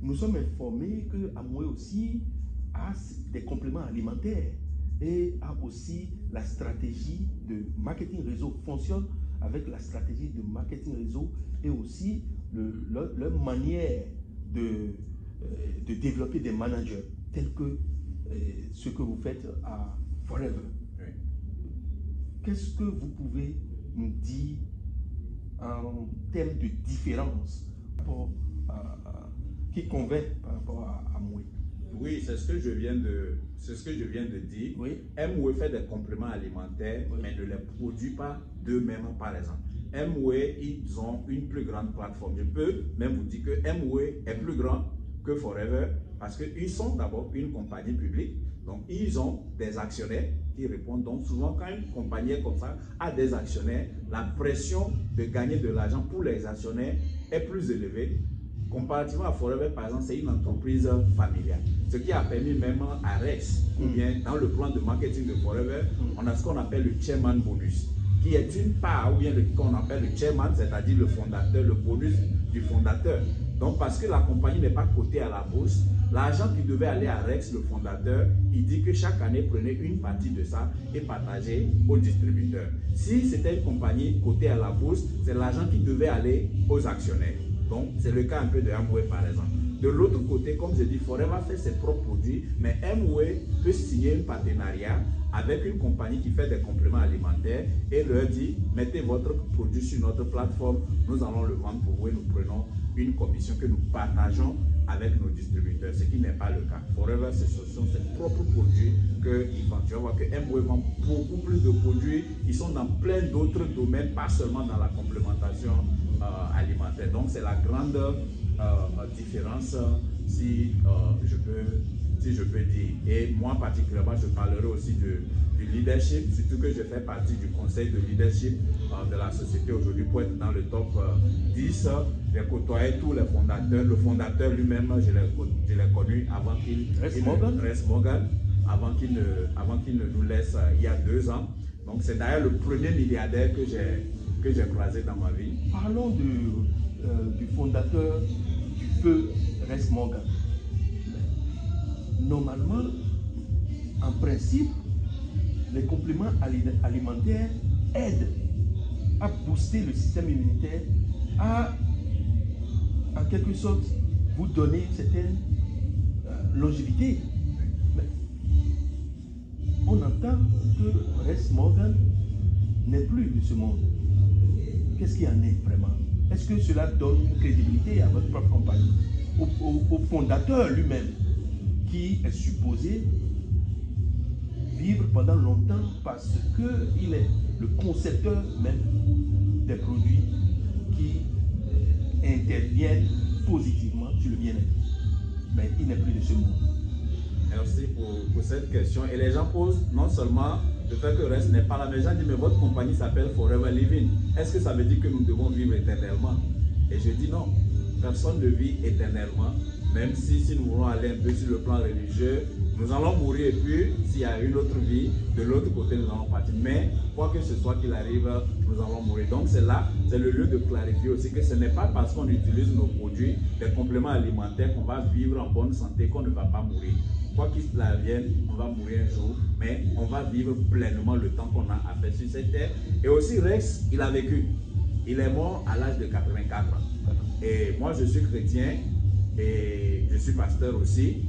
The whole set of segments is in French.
Nous sommes informés que Amway aussi a des compléments alimentaires et a aussi la stratégie de marketing réseau fonctionne avec la stratégie de marketing réseau et aussi leur manière de développer des managers tels que ce que vous faites à Forever. Oui. Qu'est-ce que vous pouvez nous dire en termes de différence qui convainc par rapport à Amway? Oui, c'est ce que je viens de dire. Oui. Amway fait des compléments alimentaires, oui, mais ne les produit pas d'eux-mêmes, par exemple. Amway, ils ont une plus grande plateforme. Je peux même vous dire que Amway est plus grand que Forever parce qu'ils sont d'abord une compagnie publique. Donc, ils ont des actionnaires qui répondent. Donc, souvent, quand une compagnie comme ça a des actionnaires, la pression de gagner de l'argent pour les actionnaires est plus élevée. Comparativement à Forever, par exemple, c'est une entreprise familiale. Ce qui a permis même à Rex, ou bien dans le plan de marketing de Forever, on a ce qu'on appelle le chairman bonus, qui est une part, ou bien qu'on appelle le chairman, c'est-à-dire le fondateur, le bonus du fondateur. Donc, parce que la compagnie n'est pas cotée à la bourse, l'argent qui devait aller à Rex, le fondateur, il dit que chaque année, prenait une partie de ça et partageait aux distributeurs. Si c'était une compagnie cotée à la bourse, c'est l'argent qui devait aller aux actionnaires. Donc, c'est le cas un peu de Amway, par exemple. De l'autre côté, comme je dis, Forever fait ses propres produits, mais Amway peut signer un partenariat avec une compagnie qui fait des compléments alimentaires et leur dit, mettez votre produit sur notre plateforme, nous allons le vendre pour vous et nous prenons une commission que nous partageons avec nos distributeurs, ce qui n'est pas le cas. Forever, ce sont ses propres produits qu'ils vendent. Tu vas voir que Amway vend beaucoup plus de produits, ils sont dans plein d'autres domaines, pas seulement dans la complémentation alimentaire. Donc, c'est la grande différence, si je peux dire. Et moi, particulièrement, je parlerai aussi du leadership, surtout que je fais partie du conseil de leadership de la société aujourd'hui pour être dans le top 10. J'ai côtoyé tous les fondateurs. Le fondateur lui-même, je l'ai connu avant qu'il reste Morgan, avant qu'il ne nous laisse il y a 2 ans. Donc, c'est d'ailleurs le premier milliardaire que j'ai croisé dans ma vie. Parlons du fondateur du feu Rex Morgan. Normalement, en principe, les compléments alimentaires aident à booster le système immunitaire, à en quelque sorte vous donner une certaine longévité. Mais on entend que Rex Morgan n'est plus de ce monde. Qu'est-ce qu'il en est vraiment? Est-ce que cela donne une crédibilité à votre propre compagnie, au fondateur lui-même, qui est supposé vivre pendant longtemps parce qu'il est le concepteur même des produits qui interviennent positivement sur le bien-être? Mais il n'est plus de ce monde. Merci pour cette question. Et les gens posent non seulement le fait que Rex n'est pas là, mais les gens disent, mais votre compagnie s'appelle Forever Living. Est-ce que ça veut dire que nous devons vivre éternellement? Et je dis non, personne ne vit éternellement, même si nous voulons aller un peu sur le plan religieux, nous allons mourir et puis s'il y a une autre vie, de l'autre côté nous allons partir. Mais quoi que ce soit qu'il arrive, nous allons mourir. Donc c'est là, c'est le lieu de clarifier aussi que ce n'est pas parce qu'on utilise nos produits, des compléments alimentaires, qu'on va vivre en bonne santé, qu'on ne va pas mourir. Quoi qu'il advienne, on va mourir un jour, mais on va vivre pleinement le temps qu'on a à faire sur cette terre. Et aussi Rex, il a vécu. Il est mort à l'âge de 84 ans. Et moi, je suis chrétien et je suis pasteur aussi,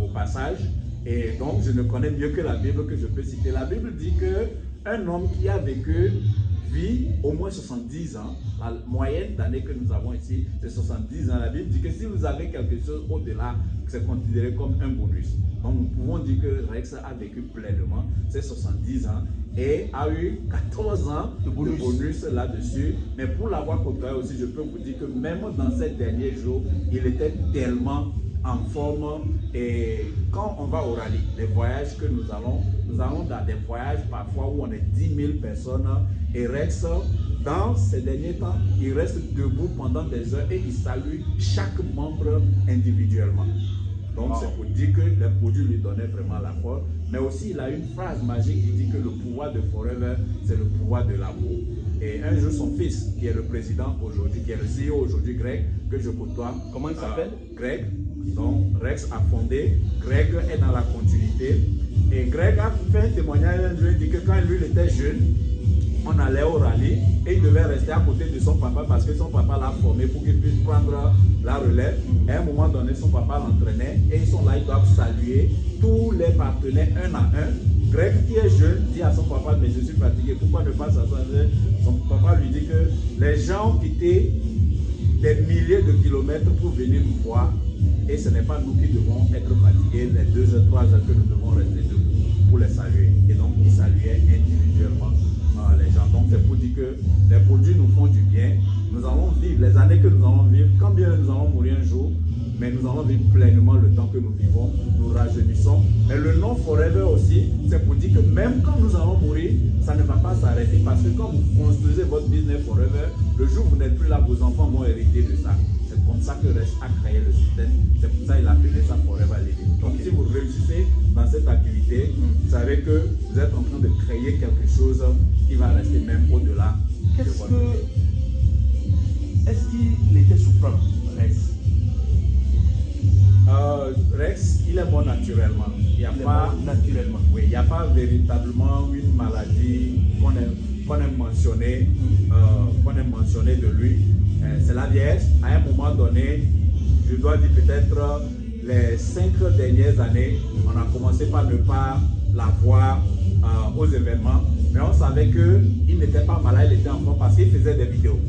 au passage. Et donc, je ne connais mieux que la Bible que je peux citer. La Bible dit qu'un homme qui a vécu vit au moins 70 ans. La moyenne d'années que nous avons ici, c'est 70 ans. La Bible dit que si vous avez quelque chose au-delà, c'est considéré comme un bonus. Donc, nous pouvons dire que Rex a vécu pleinement ses 70 ans et a eu 14 ans de bonus là-dessus. Mais pour l'avoir côtoyé aussi, je peux vous dire que même dans ces derniers jours, il était tellement en forme. Et quand on va au rallye, les voyages que nous allons dans des voyages parfois où on est 10 000 personnes. Et Rex, dans ces derniers temps, il reste debout pendant des heures et il salue chaque membre individuellement. Donc c'est pour dire que les produits lui donnaient vraiment la force. Mais aussi il a une phrase magique qui dit que le pouvoir de Forever, c'est le pouvoir de l'amour. Et un jour son fils, qui est le président aujourd'hui, qui est le CEO aujourd'hui, Greg, que je côtoie. Comment il s'appelle? Greg. Donc Rex a fondé, Greg est dans la continuité. Et Greg a fait un témoignage, il dit que quand lui il était jeune, on allait au rallye et il devait rester à côté de son papa parce que son papa l'a formé pour qu'il puisse prendre la relève. Et à un moment donné, son papa l'entraînait et ils sont là, ils doivent saluer tous les partenaires un à un. Greg, qui est jeune, dit à son papa, mais je suis fatigué, pourquoi ne pas s'asseoir? Son papa lui dit que les gens ont quitté des milliers de kilomètres pour venir nous voir et ce n'est pas nous qui devons être fatigués les 2 heures, 3 heures que nous devons rester debout pour les saluer. Et donc, il saluait individuellement les gens. Donc, c'est pour dire que les produits nous font du bien. Nous allons vivre les années que nous allons vivre, quand bien nous allons mourir un jour, mais nous allons vivre pleinement le temps que nous vivons, nous rajeunissons. Mais le nom Forever aussi, c'est pour dire que même quand nous allons mourir, ça ne va pas s'arrêter parce que quand vous construisez votre business Forever, le jour où vous n'êtes plus là, vos enfants vont hériter de ça. C'est comme ça que Rex a créé le système. C'est pour ça qu'il a appelé ça Forever Living. Donc si vous réussissez dans cette activité, vous savez que vous êtes en train de créer quelque chose qui va rester même au-delà de votre vie. Est-ce qu'il était souffrant, Rex? Rex, il est bon naturellement. Il n'y a pas naturellement. Oui, il n'y a pas véritablement une maladie qu'on ait mentionné de lui. C'est la vieillesse. À un moment donné, je dois dire peut-être les 5 dernières années, on a commencé par ne pas la voir aux événements, mais on savait qu'il n'était pas malade, il était en forme parce qu'il faisait des vidéos.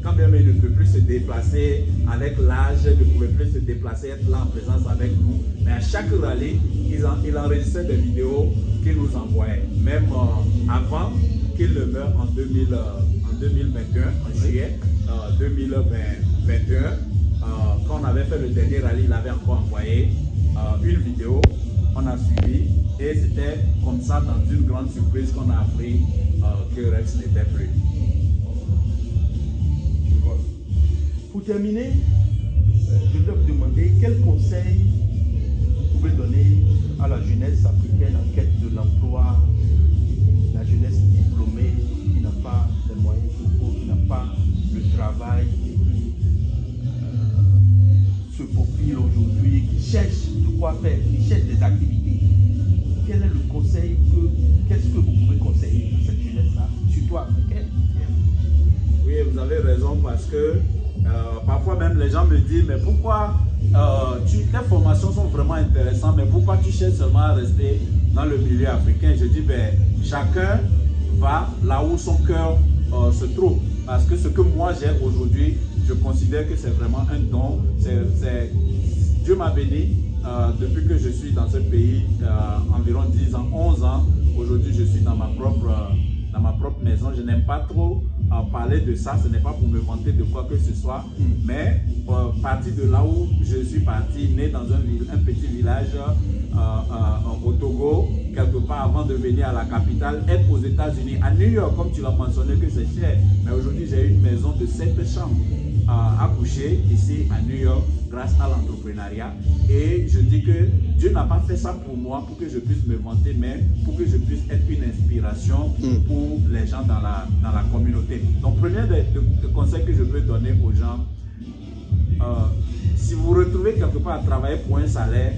Quand bien il ne peut plus se déplacer avec l'âge, il ne pouvait plus se déplacer, être là en présence avec nous. Mais à chaque rallye, il enregistrait des vidéos qu'il nous envoyait. Même avant qu'il ne meure en 2021, en juillet 2021, quand on avait fait le dernier rallye, il avait encore envoyé une vidéo. On a suivi et c'était comme ça, dans une grande surprise, qu'on a appris que Rex n'était plus. Pour terminer, je voudrais vous demander quel conseil vous pouvez donner à la jeunesse africaine en quête de l'emploi, la jeunesse diplômée qui n'a pas les moyens qu'il faut, qui n'a pas le travail et qui se faufile aujourd'hui, qui cherche de quoi faire, qui cherche des activités. Quel est le conseil qu'est-ce que vous pouvez conseiller à cette jeunesse-là, surtout africaine? Oui, vous avez raison parce que parfois même les gens me disent mais pourquoi tes formations sont vraiment intéressantes, mais pourquoi tu cherches seulement à rester dans le milieu africain? Je dis ben chacun va là où son cœur se trouve, parce que ce que moi j'ai aujourd'hui, je considère que c'est vraiment un don. Dieu m'a béni depuis que je suis dans ce pays, environ 10 ans, 11 ans. Aujourd'hui je suis dans ma propre maison. Je n'aime pas trop parler de ça, ce n'est pas pour me vanter de quoi que ce soit, mais parti de là où je suis parti, né dans un petit village au Togo, quelque part avant de venir à la capitale, être aux États-Unis, à New York, comme tu l'as mentionné que c'est cher, mais aujourd'hui j'ai une maison de 7 chambres à coucher ici à New York grâce à l'entrepreneuriat. Et je dis que Dieu n'a pas fait ça pour moi pour que je puisse me vanter, mais pour que je puisse être une inspiration pour les gens dans la communauté. Donc premier des conseils que je peux donner aux gens, si vous vous retrouvez quelque part à travailler pour un salaire,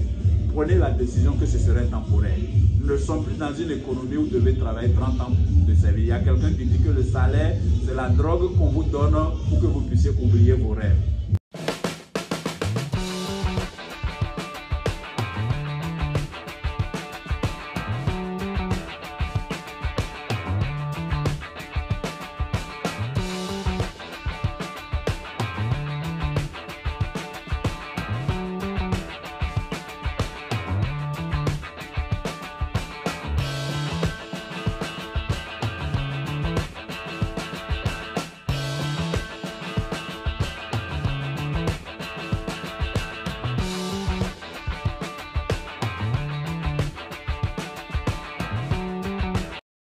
prenez la décision que ce serait temporaire. Nous ne sommes plus dans une économie où vous devez travailler 30 ans de sa vie. Il y a quelqu'un qui dit que le salaire, c'est la drogue qu'on vous donne pour que vous puissiez oublier vos rêves.